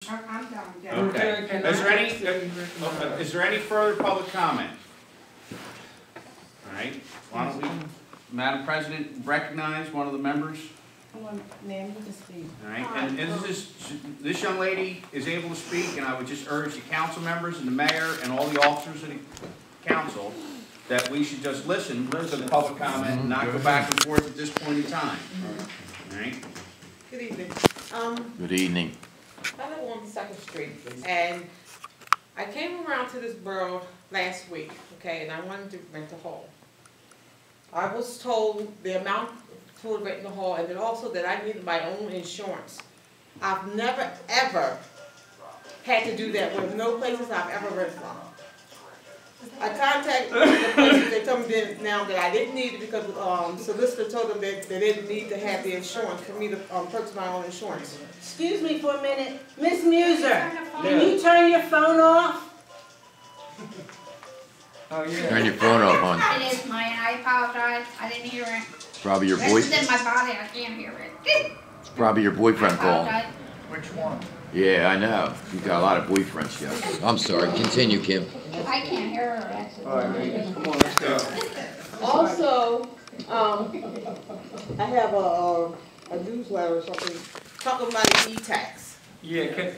I'm done. Okay. Is there any further public comment? All right. Why don't we, Madam President, recognize one of the members? I want Nan to speak. All right. And this young lady is able to speak, and I would just urge the council members and the mayor and all the officers of the council that we should just listen to the public comment and not go back and forth at this point in time. All right. Good evening. Good evening. I live on 2nd Street, and I came around to this borough last week, okay, and I wanted to rent a hall. I was told the amount for renting a hall, and then also that I needed my own insurance. I've never, ever had to do that with no places I've ever rented from. I contacted the places, they told me now that I didn't need it because solicitor told them that they didn't need to have the insurance for me to purchase my own insurance. Excuse me for a minute. Miss Muser, can you turn your phone off? Oh, yeah. Turn your phone off, hon. It is mine. I apologize. I didn't hear it. Probably your This boy. is in my body. I can't hear it. It's probably your boyfriend calling. Apologize. Which one? Yeah, I know. You've got a lot of boyfriends, yo. I'm sorry. Continue, Kim. I can't hear her. Actually. All right, man. Come on, let's go. Also, I have a newsletter or something talking about e-tax. Yeah,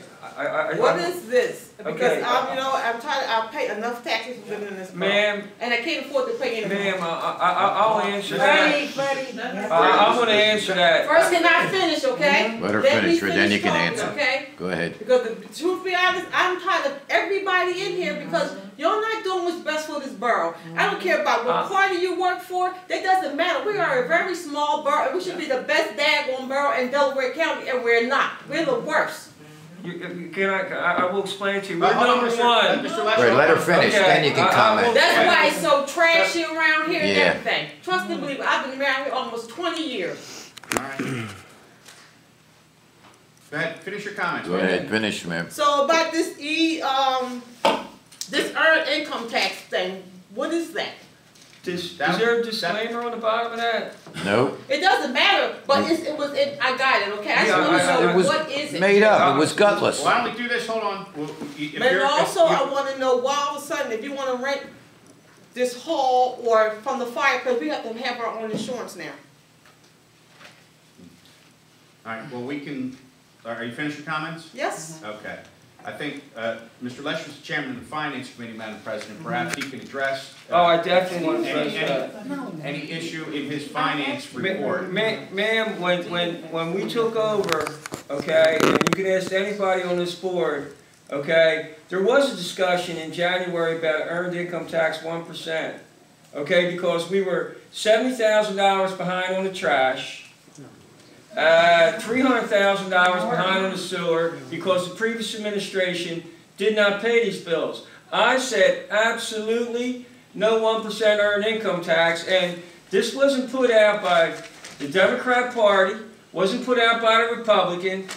What is this? Because Okay. I'm tired. I pay enough taxes for living in this borough, Ma'am, and I can't afford to pay anymore. ma'am, I'll answer that. Freddie. I'm gonna answer that. First, can I finish, okay? Let her me finish, then you can talking, answer. Okay? Go ahead. Because the truth be honest, I'm tired of everybody in here because you're not doing what's best for this borough. I don't care about what party you work for. That doesn't matter. We are a very small borough, and we should be the best daggone borough in Delaware County, and we're not. We're the worst. I will explain to you. We're number one. Right, let her finish, Okay, then you can comment. That's why it's so trashy around here and Yeah. everything. Trust and believe, I've been around here almost 20 years. All right. Go ahead. Finish your comments. Go ahead, finish, ma'am. So about this this earned income tax thing, what is that? Is there a disclaimer on the bottom of that? No. It doesn't matter, but I got it, okay? I just want to It know was what is it? made up. It was gutless. Why don't we do this? Hold on. But also, I want to know why all of a sudden, if you want to rent this hall or from the fire, because we have to have our own insurance now. All right. Well, we can. Are you finished your comments? Yes. Okay. I think Mr. Lesher is the chairman of the Finance Committee, Madam President. Perhaps he can address I definitely want to address that. any issue in his finance report. Ma'am, when we took over, okay, and you can ask anybody on this board, okay, there was a discussion in January about earned income tax 1%, okay, because we were $70,000 behind on the trash. $300,000 behind on the sewer because the previous administration did not pay these bills. I said absolutely no 1% earned income tax, and this wasn't put out by the Democrat Party, wasn't put out by the Republican.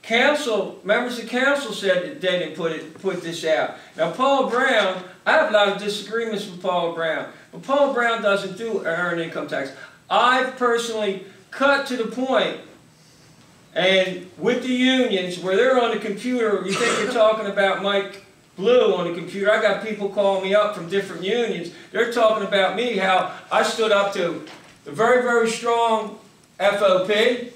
Council, members of council said that they didn't put this out. Now Paul Brown, I have a lot of disagreements with Paul Brown, but Paul Brown doesn't do earned income tax. I've personally cut to the point, and with the unions, where they're on the computer, you think you're talking about Mike Blue on the computer. I got people calling me up from different unions. They're talking about me, how I stood up to the very, very strong FOP,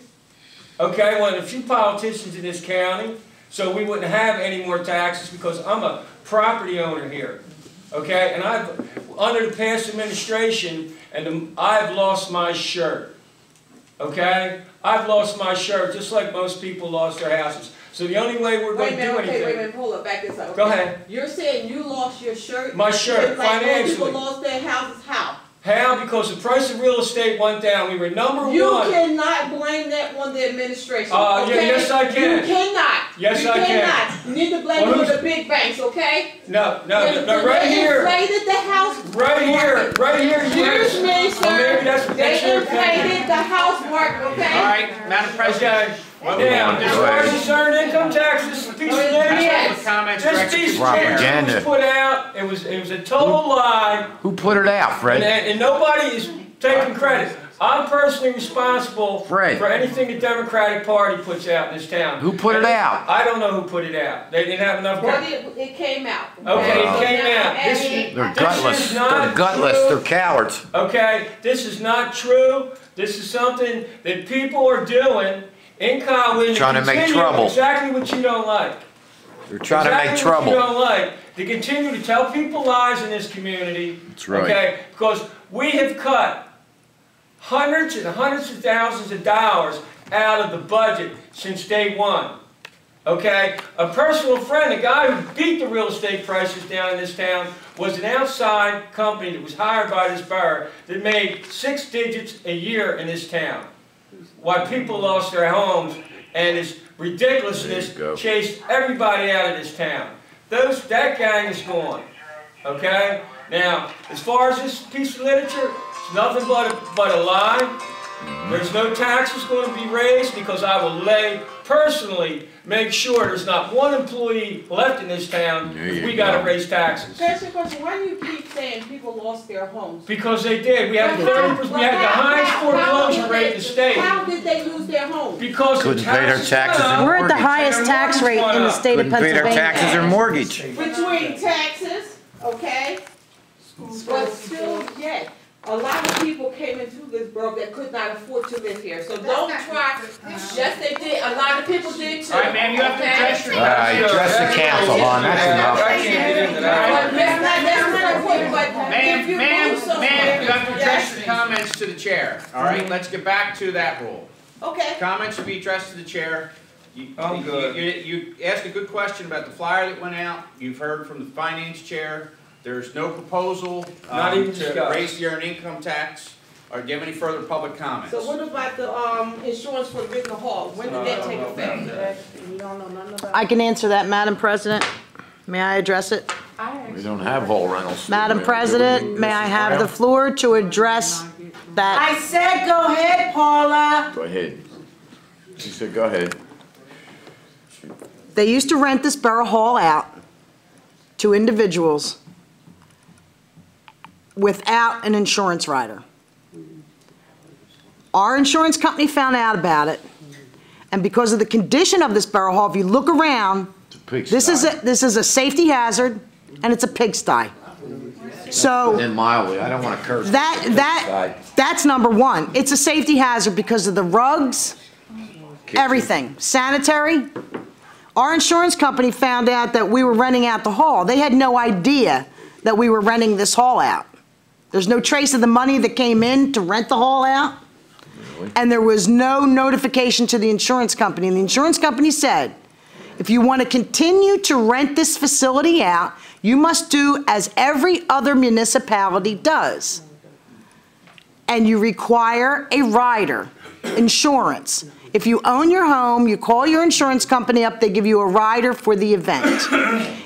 okay, one of the few politicians in this county, so we wouldn't have any more taxes because I'm a property owner here, okay, and under the past administration, I've lost my shirt. Okay? I've lost my shirt just like most people lost their houses. So the only way we're going to do anything... Wait a minute, hold up, back this up. Okay. Go ahead. You're saying you lost your shirt? My shirt, financially. People lost their houses, how? How? Because the price of real estate went down. We were number one. You cannot blame that on the administration. Okay? Yes, I can. You cannot. Yes, I can. You need to blame it on the big banks, okay? No, right here. They inflated the house. Right here. Excuse me, sir. Maybe that's they inflated the house market, okay? All right, Madam President. Now, as far as this earned income tax, this piece of Yes. this piece of paper was put out. It was a total lie. Who put it out, Fred? And nobody is taking credit. I'm personally responsible Fred. for anything the Democratic Party puts out in this town. Who put it out? I don't know who put it out. They didn't have enough. Well, it came out. Okay, Wow. it came out. They're This gutless. is not They're gutless. true. They're cowards. Okay, this is not true. This is something that people are doing in Colwyn. Trying to make trouble. Exactly what you don't like. They're trying to make Exactly what trouble. you don't like. To continue to tell people lies in this community. That's right. Okay, because we have cut hundreds and hundreds of thousands of dollars out of the budget since day one. Okay? A personal friend, a guy who beat the real estate prices down in this town, was an outside company that was hired by this borough that made 6 digits a year in this town. Why people lost their homes and this ridiculousness chased everybody out of this town. That gang is gone. Okay? Now, as far as this piece of literature, it's nothing but a lie. There's no taxes going to be raised because I will personally make sure there's not one employee left in this town if we got to raise taxes. Can I ask you a question? Why do you keep saying people lost their homes? Because they did. We had 30%. We had the highest foreclosure rate in the state. How did they lose their homes? Because Couldn't pay their taxes and We're at the mortgage. highest tax rate in the state of Couldn't pay their Pennsylvania. taxes or mortgage. Between taxes, okay? But still, yet, a lot of people came into this borough that could not afford to live here. So don't try. Yes, they did. A lot of people did too. All right, ma'am, you have to address your. All right, address the council, hon. That's enough. I can't get into But that. that's not important, but if you move somewhere. Ma'am, you have to address your Yes. comments to the chair. All right, let's get back to that rule. Okay. Comments should be addressed to the chair. I'm good. You asked a good question about the flyer that went out. You've heard from the finance chair. There's no proposal Not even to discussed. raise the earned income tax. Or do you have any further public comments? So what about the insurance for the Rickner Hall? When did that take effect? You don't know nothing about it. I can answer that, Madam President. May I address it? We don't have whole rentals. Madam President, may I have the floor to address that? I said go ahead, Paula. Go ahead. She said, go ahead. They used to rent this Borough Hall out to individuals without an insurance rider. Our insurance company found out about it, and because of the condition of this Borough Hall, if you look around, this is a safety hazard, and it's a pigsty. So And mildly, I don't want to curse. that's number one. It's a safety hazard because of the rugs, everything, sanitary. Our insurance company found out that we were renting out the hall. They had no idea that we were renting this hall out. There's no trace of the money that came in to rent the hall out. Really? And there was no notification to the insurance company. And the insurance company said, if you want to continue to rent this facility out, you must do as every other municipality does. And you require a rider, insurance. If you own your home, you call your insurance company up, they give you a rider for the event.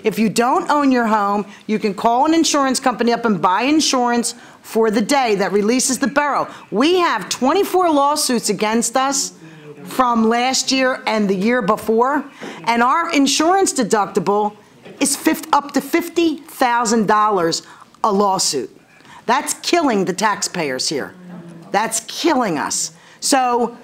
If you don't own your home, you can call an insurance company up and buy insurance for the day that releases the borough. We have 24 lawsuits against us from last year and the year before, and our insurance deductible is up to $50,000 a lawsuit. That's killing the taxpayers here. That's killing us. So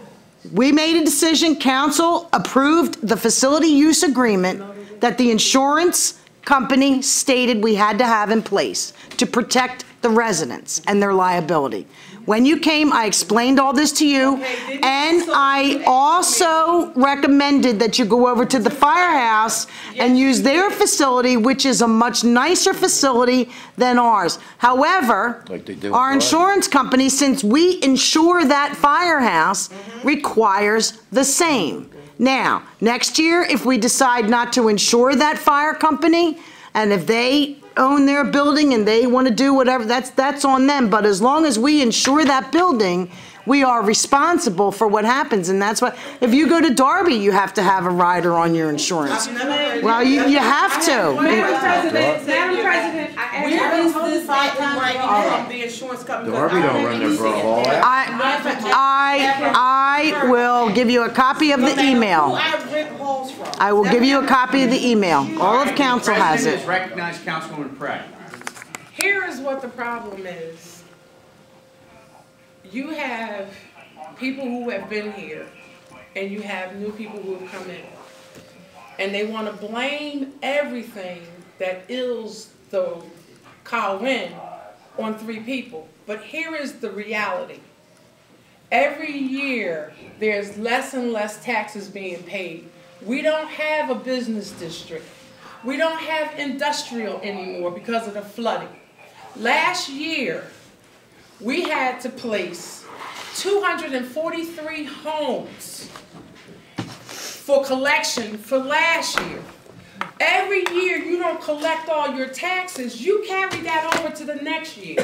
we made a decision, council approved the facility use agreement that the insurance company stated we had to have in place to protect the residents and their liability. When you came, I explained all this to you, and I also recommended that you go over to the firehouse and use their facility, which is a much nicer facility than ours. However, our insurance company, since we insure that firehouse, requires the same. Now, next year, if we decide not to insure that fire company, and if they own their building and they want to do whatever, that's on them. But as long as we insure that building, we are responsible for what happens. And that's why, if you go to Darby, you have to have a rider on your insurance. Well, you have to. Madam President, where is this at right now from the insurance company? Darby don't run their Borough Hall. I will give you a copy of the email. I will give you a copy of the email. All of council has President it. is recognized Councilwoman Pratt. Here is what the problem is. you have people who have been here and you have new people who have come in. And they want to blame everything that ills the Colwyn on 3 people. But here is the reality. Every year, there's less and less taxes being paid. We don't have a business district. We don't have industrial anymore because of the flooding. Last year, we had to place 243 homes for collection for last year. Every year you don't collect all your taxes, you carry that over to the next year.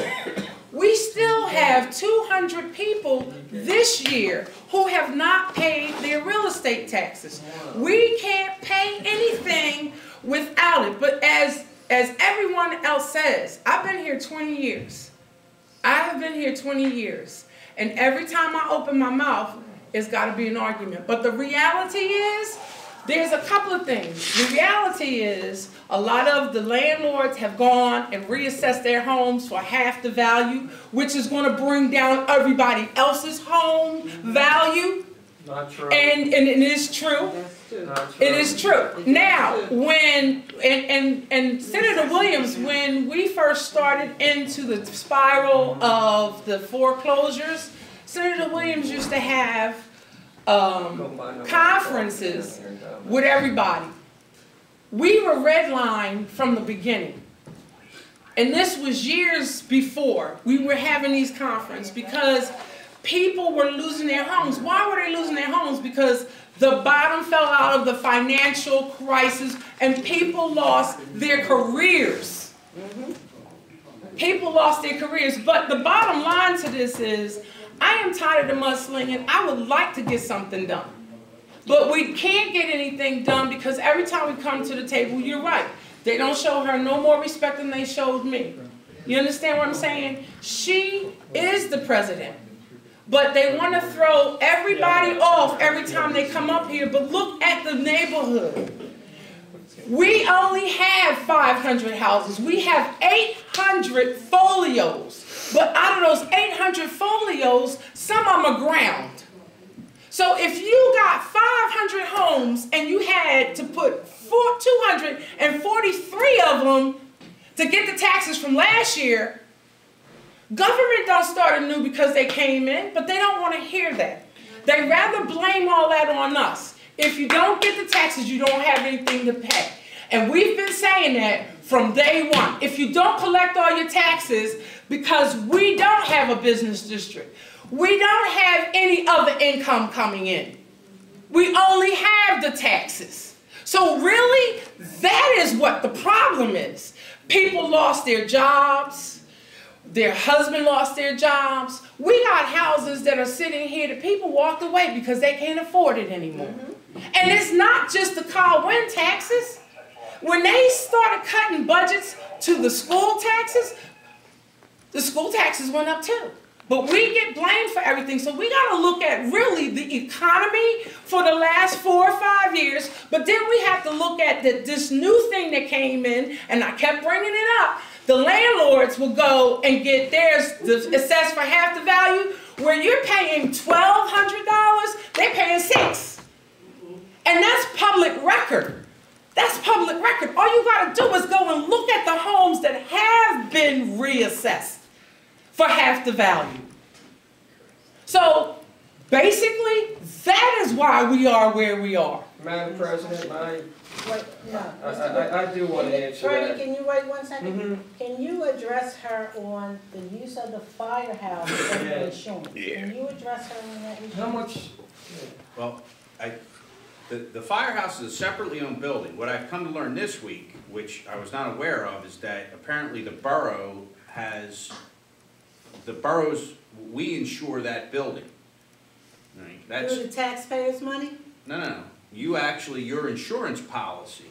We still have 200 people this year who have not paid their real estate taxes. We can't pay anything without it. But as everyone else says, I've been here 20 years. I have been here 20 years. And every time I open my mouth, it's got to be an argument. But the reality is, there's a couple of things. The reality is, a lot of the landlords have gone and reassessed their homes for half the value, which is going to bring down everybody else's home value. Not true. And it is true. Not true. It is true. Now, when, and Senator Williams, when we first started into the spiral of the foreclosures, Senator Williams used to have conferences with everybody. We were redlined from the beginning. And this was years before we were having these conferences because people were losing their homes. Why were they losing their homes? Because the bottom fell out of the financial crisis and people lost their careers. People lost their careers. But the bottom line to this is, I am tired of mudslinging. I would like to get something done. But we can't get anything done because every time we come to the table, you're right. They don't show her no more respect than they showed me. You understand what I'm saying? She is the president. But they want to throw everybody off every time they come up here. But look at the neighborhood. We only have 500 houses. We have 800 folios. But out of those 800 folios, some of them are ground. So if you got 500 homes and you had to put 243 of them to get the taxes from last year, government don't start anew because they came in, but they don't want to hear that. They rather blame all that on us. If you don't get the taxes, you don't have anything to pay. And we've been saying that from day one. If you don't collect all your taxes, because we don't have a business district, we don't have any other income coming in. We only have the taxes. So really, that is what the problem is. People lost their jobs. Their husband lost their jobs. We got houses that are sitting here that people walked away because they can't afford it anymore. And it's not just the Colwyn taxes. When they started cutting budgets to the school taxes went up too. But we get blamed for everything. So we got to look at really the economy for the last 4 or 5 years. But then we have to look at this new thing that came in, and I kept bringing it up. The landlords will go and get theirs assessed for half the value, where you're paying $1,200, they're paying $600. And that's public record. That's public record. All you got to do is go and look at the homes that have been reassessed for half the value. So basically, that is why we are where we are. Madam President, Wait, no. I do want to answer Freddie, that. can you wait 1 second? Can you address her on the use of the firehouse and the insurance? Can you address her on that issue? How much? Well, the firehouse is a separately owned building. What I've come to learn this week, which I was not aware of, is that apparently the borough we insure that building. Right? That's, Through the taxpayers' money? no. Your insurance policy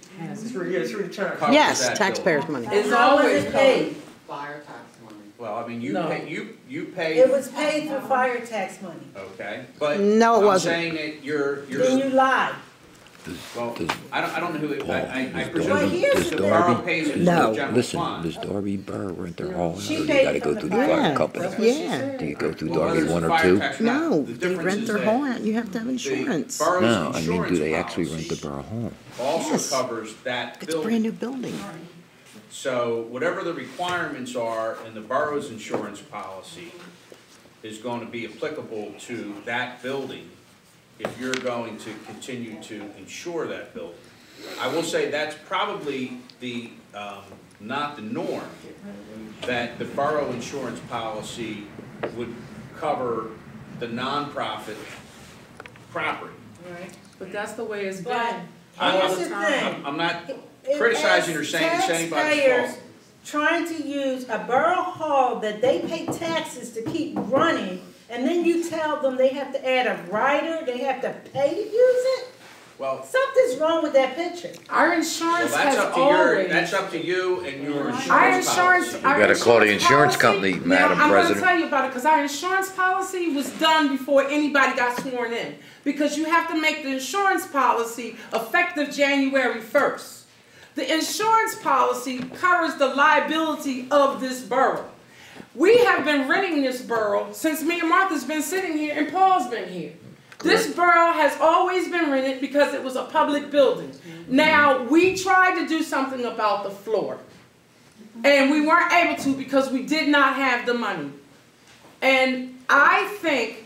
Through the tax. covers Yes, that taxpayers' building. money. It's always paid. Fire tax money. Well, I mean, No. you pay. It was paid through fire tax money. Okay, but No, it I'm wasn't. saying that Then you lied. Well, Does- I don't know who, Paul, I does presume Well, here's the the borough thing. pays it from No. the general Listen, fund. does Darby Borough rent their hall out, She or do paid you gotta from go the through the fire. fire company? That's what she Yeah. said. Do you go through Well, whether Darby it's a 1 or fire 2? tax or not, No, the they difference rent is their that home out. You have to have the insurance. borough's No, I mean, do insurance they actually rent the policy borough home? also Yes. covers that It's a brand building. new building. So whatever the requirements are in the borough's insurance policy is going to be applicable to that building if you're going to continue to insure that building. I will say that's probably the, not the norm, that the borough insurance policy would cover the nonprofit property. Right, but that's the way it's been. But here's the thing. I'm not If criticizing or as saying it's anybody's taxpayers fault. trying to use a borough hall that they pay taxes to keep running, and then you tell them they have to add a rider, they have to pay to use it? Well, Something's wrong with that picture. Our well, insurance that's has up to your, always. that's up to you and your Our insurance insurance, policy. our gotta call the insurance policy- company, Now, Madam I'm President. gonna tell you about it, because our insurance policy was done before anybody got sworn in. Because you have to make the insurance policy effective January 1st. The insurance policy covers the liability of this borough. We have been renting this borough since me and Martha's been sitting here and Paul's been here. This borough has always been rented because it was a public building. Now, we tried to do something about the floor. And we weren't able to because we did not have the money. And I think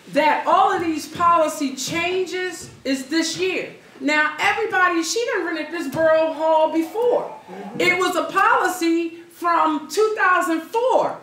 that all of these policy changes is this year. Now, everybody, she done rented this borough hall before. It was a policy from 2004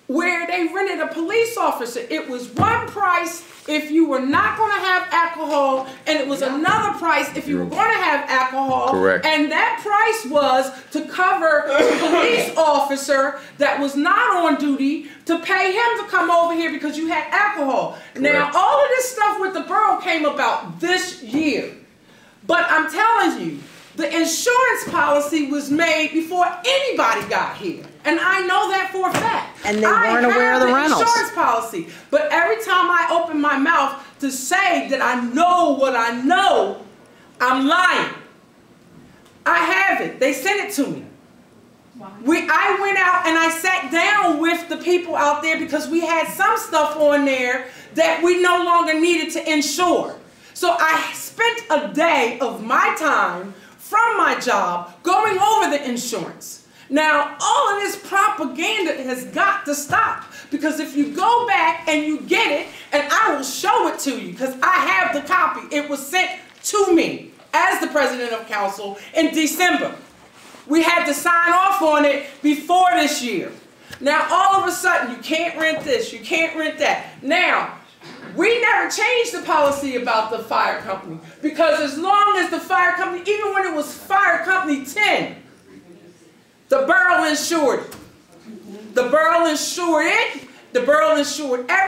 where they rented a police officer. It was one price if you were not going to have alcohol, and it was another price if you were going to have alcohol. Correct. And that price was to cover the police officer that was not on duty, to pay him to come over here because you had alcohol. Now, Correct. all of this stuff with the borough came about this year. But I'm telling you, the insurance policy was made before anybody got here. And I know that for a fact. And they weren't aware of the rentals. Insurance policy. But every time I open my mouth to say that I know what I know, I'm lying. I have it. They sent it to me. I went out and I sat down with the people out there because we had some stuff on there that we no longer needed to insure. So I spent a day of my time from my job going over the insurance. Now, all of this propaganda has got to stop, because if you go back and you get it, and I will show it to you because I have the copy. It was sent to me as the president of council in December. We had to sign off on it before this year. Now, all of a sudden, you can't rent this, you can't rent that. Now, we never changed the policy about the fire company, because as long as the fire company, even when it was fire company 10, the borough insured it. The borough insured it. The borough insured everything.